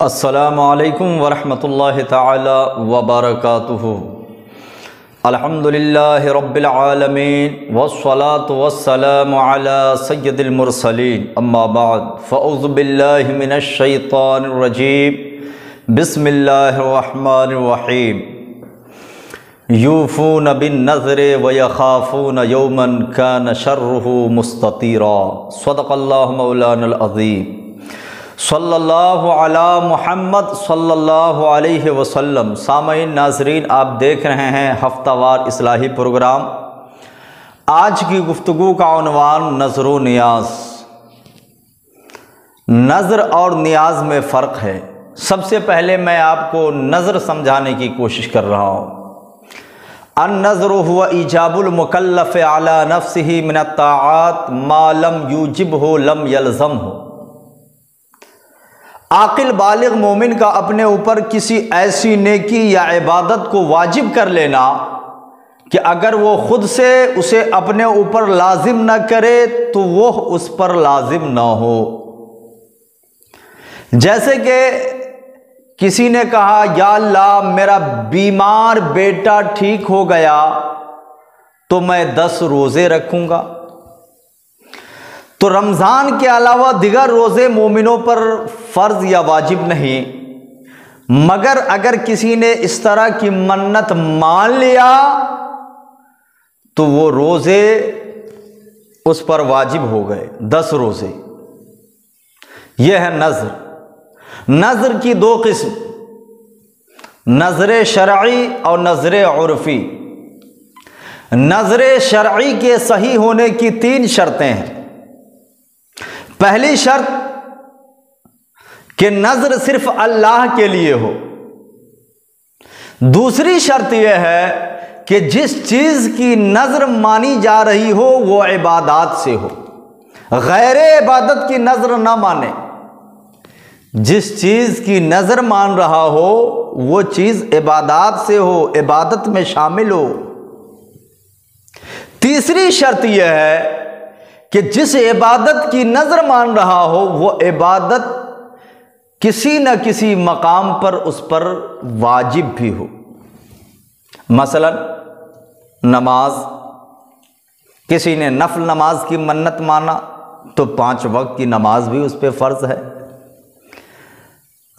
अस्सलामु अलैकुम वरहमतुल्लाहि तआला वबरकातुहु। अल्हम्दुलिल्लाहि रब्बिल आलमीन वस्सलातु वस्सलामु अला सय्यदिल मुरसलीन अम्मा बाद फ़अऊज़ु बिल्लाहि मिनश शैतानिर रजीम बिस्मिल्लाहिर रहमानिर रहीम। यूफ़ून बिन नज़्रि व यख़ाफ़ून यौमन कान शर्रुहु मुस्ततीरा। सदक़ल्लाहु मौलानल अज़ीम। सल्लल्लाहु अला मुहम्मद सल्लल्लाहु अलैहि वसल्लम। सामईन नाज़रीन, आप देख रहे हैं हफ्तावार इस्लाही प्रोग्राम। आज की गुफ्तगू का उन्वान नज़र व नियाज़। नज़र और नियाज़ में फ़र्क है। सबसे पहले मैं आपको नज़र समझाने की कोशिश कर रहा हूँ। अन-नज़्रु हुवा ईजाबुल मुकल्लफ़ अला नफ़्सिही मिनत ताआत मा लम यूजिबहु लम यल्ज़महु। आकिल बालिग मोमिन का अपने ऊपर किसी ऐसी नेकी या इबादत को वाजिब कर लेना कि अगर वो खुद से उसे अपने ऊपर लाजिम न करे तो वो उस पर लाजिम न हो। जैसे कि किसी ने कहा, या अल्लाह मेरा बीमार बेटा ठीक हो गया तो मैं 10 रोज़े रखूंगा। तो रमज़ान के अलावा दिगर रोज़े मोमिनों पर फ़र्ज़ या वाजिब नहीं, मगर अगर किसी ने इस तरह की मन्नत मान लिया तो वो रोज़े उस पर वाजिब हो गए, 10 रोज़े। यह है नज़र। नज़र की 2 किस्म, नज़र शरई और नज़र उर्फ़ी। नज़र शरई के सही होने की 3 शर्तें हैं। पहली शर्त कि नज़र सिर्फ अल्लाह के लिए हो। दूसरी शर्त यह है कि जिस चीज़ की नज़र मानी जा रही हो वो इबादत से हो, गैर इबादत की नज़र ना माने। जिस चीज़ की नज़र मान रहा हो वो चीज़ इबादत से हो, इबादत में शामिल हो। तीसरी शर्त यह है कि जिस इबादत की नज़र मान रहा हो वो इबादत किसी न किसी मकाम पर उस पर वाजिब भी हो। मसलन नमाज, किसी ने नफल नमाज की मन्नत माना तो 5 वक्त की नमाज भी उस पर फ़र्ज़ है।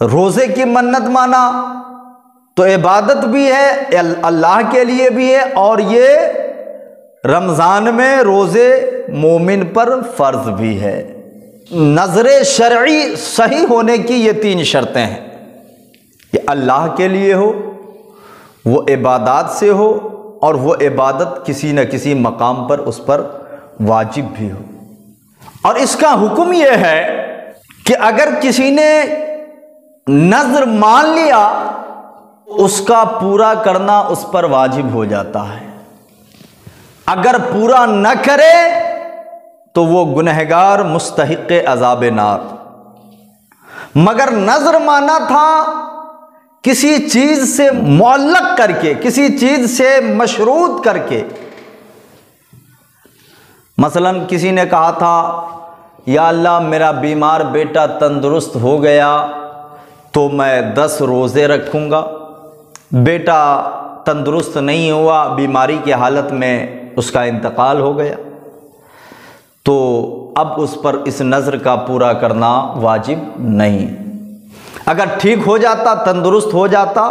रोज़े की मन्नत माना तो इबादत भी है, अल्लाह के लिए भी है, और ये रमज़ान में रोज़े मोमिन पर फ़र्ज़ भी है। नज़र शरई सही होने की ये 3 शर्तें हैं कि अल्लाह के लिए हो, वो इबादत से हो, और वो इबादत किसी न किसी मकाम पर उस पर वाजिब भी हो। और इसका हुक्म ये है कि अगर किसी ने नज़र मान लिया उसका पूरा करना उस पर वाजिब हो जाता है। अगर पूरा न करे तो वो गुनहगार मुस्तहिक़े अज़ाब नार। मगर नज़र माना था किसी चीज़ से मुअल्लक़ करके, किसी चीज़ से मशरूत करके। मसलन किसी ने कहा था, या अल्लाह मेरा बीमार बेटा तंदुरुस्त हो गया तो मैं 10 रोज़े रखूँगा। बेटा तंदुरुस्त नहीं हुआ, बीमारी की हालत में उसका इंतकाल हो गया, तो अब उस पर इस नज़र का पूरा करना वाजिब नहीं। अगर ठीक हो जाता, तंदुरुस्त हो जाता,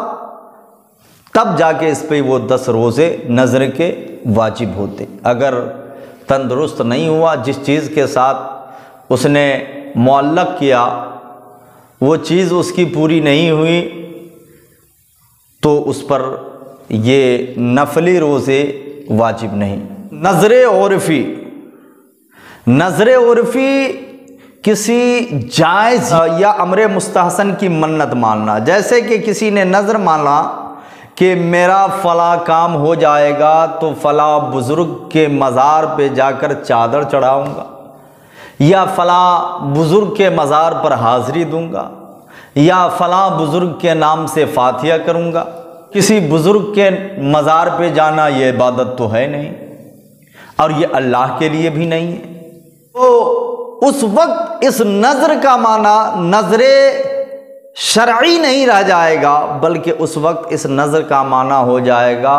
तब जाके इस पे वो 10 रोज़े नज़र के वाजिब होते। अगर तंदुरुस्त नहीं हुआ, जिस चीज़ के साथ उसने मुअल्लक़ किया वो चीज़ उसकी पूरी नहीं हुई, तो उस पर ये नफली रोज़े वाजिब नहीं। नज़र उर्फ़ी, नज़र उर्फ़ी किसी जायज़ या अमर मुस्तहसन की मन्नत मानना। जैसे कि किसी ने नज़र माना कि मेरा फ़ला काम हो जाएगा तो फ़ला बुज़ुर्ग के मज़ार पे जाकर चादर चढ़ाऊँगा, या फ़ला बुज़ुर्ग के मज़ार पर हाज़री दूँगा, या फ़ला बुज़ुर्ग के नाम से फ़ातिहा करूँगा। किसी बुज़ुर्ग के मज़ार पे जाना ये इबादत तो है नहीं, और ये अल्लाह के लिए भी नहीं है। तो उस वक्त इस नज़र का माना नज़रे शरई नहीं रह जाएगा, बल्कि उस वक्त इस नज़र का माना हो जाएगा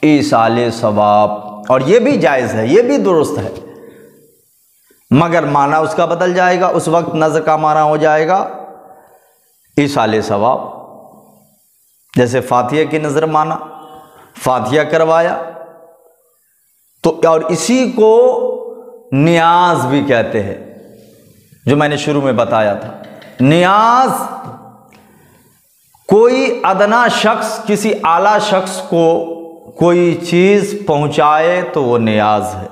ईसाले सवाब। और ये भी जायज़ है, ये भी दुरुस्त है, मगर माना उसका बदल जाएगा। उस वक्त नज़र का माना हो जाएगा ईसाले सवाब। जैसे फातिहा की नज़र माना, फातिहा करवाया, तो और इसी को नियाज भी कहते हैं, जो मैंने शुरू में बताया था। नियाज कोई अदना शख्स किसी आला शख्स को कोई चीज़ पहुंचाए तो वो नियाज है।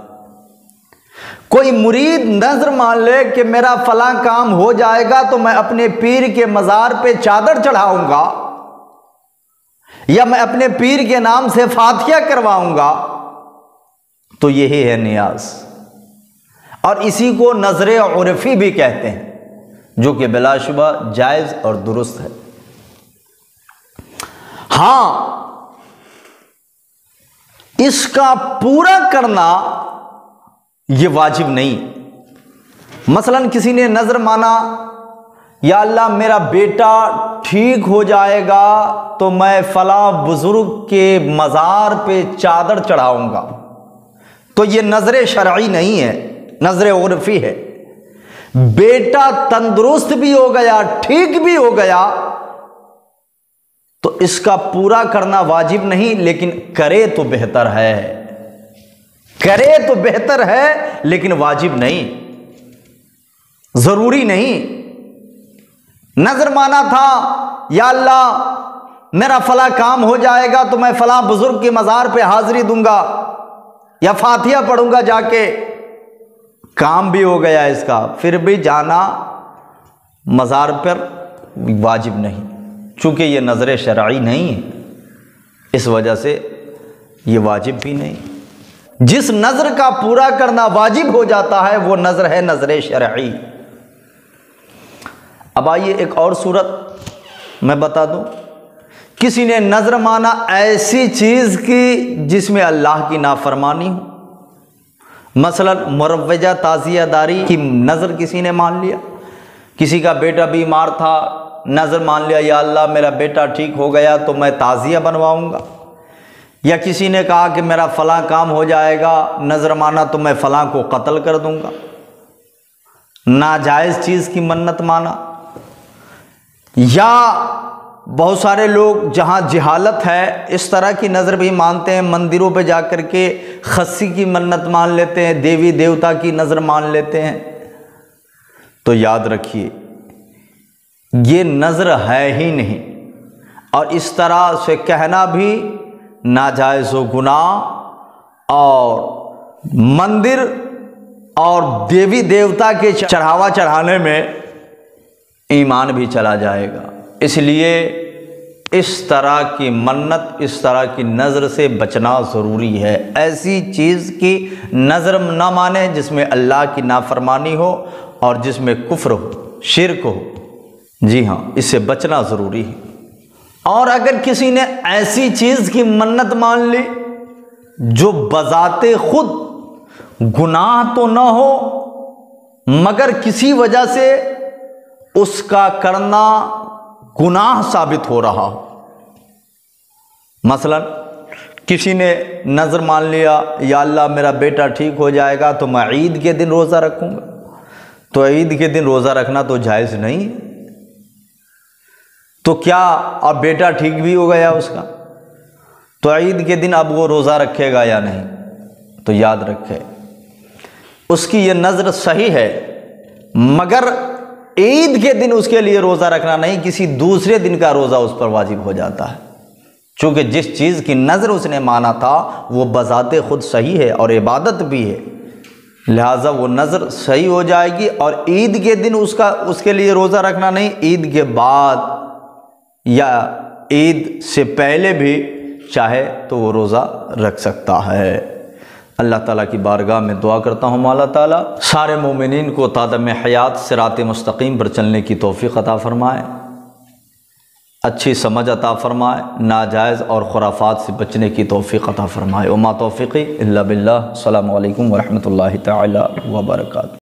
कोई मुरीद नजर मान ले कि मेरा फला काम हो जाएगा तो मैं अपने पीर के मज़ार पे चादर चढ़ाऊंगा या मैं अपने पीर के नाम से फातिहा करवाऊंगा, तो यही है नियाज। और इसी को नजर उर्फी भी कहते हैं, जो कि बिलाशुबा जायज़ और दुरुस्त है। हां, इसका पूरा करना यह वाजिब नहीं। मसलन किसी ने नजर माना, या अल्लाह मेरा बेटा ठीक हो जाएगा तो मैं फला बुजुर्ग के मज़ार पे चादर चढ़ाऊंगा, तो यह नजर शरई नहीं है, नजर उर्फी है। बेटा तंदुरुस्त भी हो गया, ठीक भी हो गया, तो इसका पूरा करना वाजिब नहीं, लेकिन करे तो बेहतर है, करे तो बेहतर है, लेकिन वाजिब नहीं, जरूरी नहीं। नजर माना था, या अल्लाह मेरा फला काम हो जाएगा तो मैं फला बुजुर्ग के मज़ार पे हाजिरी दूंगा या फातिहा पढ़ूंगा जाके, काम भी हो गया इसका, फिर भी जाना मज़ार पर वाजिब नहीं, चूँकि ये नज़र शरई नहीं है, इस वजह से ये वाजिब भी नहीं। जिस नज़र का पूरा करना वाजिब हो जाता है वो नज़र है नज़र शरई। अब आइए एक और सूरत मैं बता दूं। किसी ने नज़र माना ऐसी चीज़ की जिसमें अल्लाह की नाफरमानी हो, मसलन मुरव्वजा ताज़ियादारी की नज़र किसी ने मान लिया। किसी का बेटा बीमार था, नज़र मान लिया, या अल्लाह मेरा बेटा ठीक हो गया तो मैं ताज़िया बनवाऊंगा। या किसी ने कहा कि मेरा फ़लाँ काम हो जाएगा, नज़र माना तो मैं फ़लाँ को कत्ल कर दूंगा। नाजायज़ चीज़ की मन्नत माना। या बहुत सारे लोग जहाँ जिहालत है इस तरह की नज़र भी मानते हैं, मंदिरों पे जा कर के खस्सी की मन्नत मान लेते हैं, देवी देवता की नज़र मान लेते हैं। तो याद रखिए ये नज़र है ही नहीं, और इस तरह से कहना भी नाजायज़ व गुनाह, और मंदिर और देवी देवता के चढ़ावा चढ़ाने में ईमान भी चला जाएगा। इसलिए इस तरह की मन्नत, इस तरह की नज़र से बचना ज़रूरी है। ऐसी चीज़ की नज़र ना माने जिसमें अल्लाह की नाफरमानी हो और जिसमें कुफ्र हो, शिर्क हो। जी हाँ, इससे बचना ज़रूरी है। और अगर किसी ने ऐसी चीज़ की मन्नत मान ली जो बज़ाते खुद गुनाह तो ना हो, मगर किसी वजह से उसका करना गुनाह साबित हो रहा हो। मसलन किसी ने नज़र मान लिया, या अल्लाह मेरा बेटा ठीक हो जाएगा तो मैं ईद के दिन रोज़ा रखूँगा, तो ईद के दिन रोज़ा रखना तो जायज़ नहीं है। तो क्या अब बेटा ठीक भी हो गया उसका, तो ईद के दिन अब वो रोज़ा रखेगा या नहीं? तो याद रखे उसकी ये नज़र सही है, मगर ईद के दिन उसके लिए रोज़ा रखना नहीं, किसी दूसरे दिन का रोज़ा उस पर वाजिब हो जाता है। चूँकि जिस चीज़ की नज़र उसने माना था वो बज़ाते खुद सही है और इबादत भी है, लिहाजा वो नज़र सही हो जाएगी। और ईद के दिन उसके लिए रोज़ा रखना नहीं, ईद के बाद या ईद से पहले भी चाहे तो वो रोज़ा रख सकता है। अल्लाह ताला की बारगाह में दुआ करता हूँ मौला ताला सारे मोमिनीन को तादम हयात सिरात मुस्तकीम पर चलने की तौफ़ीक़ अता फ़रमाए, अच्छी समझ अता फ़रमाए, नाजायज़ और खुराफात से बचने की तौफ़ीक़ अता फ़रमाए। वमा तौफ़ीक़ी इल्ला बिल्लाह। अस्सलामु अलैकुम व रहमतुल्लाहि तआला व बरकातहू।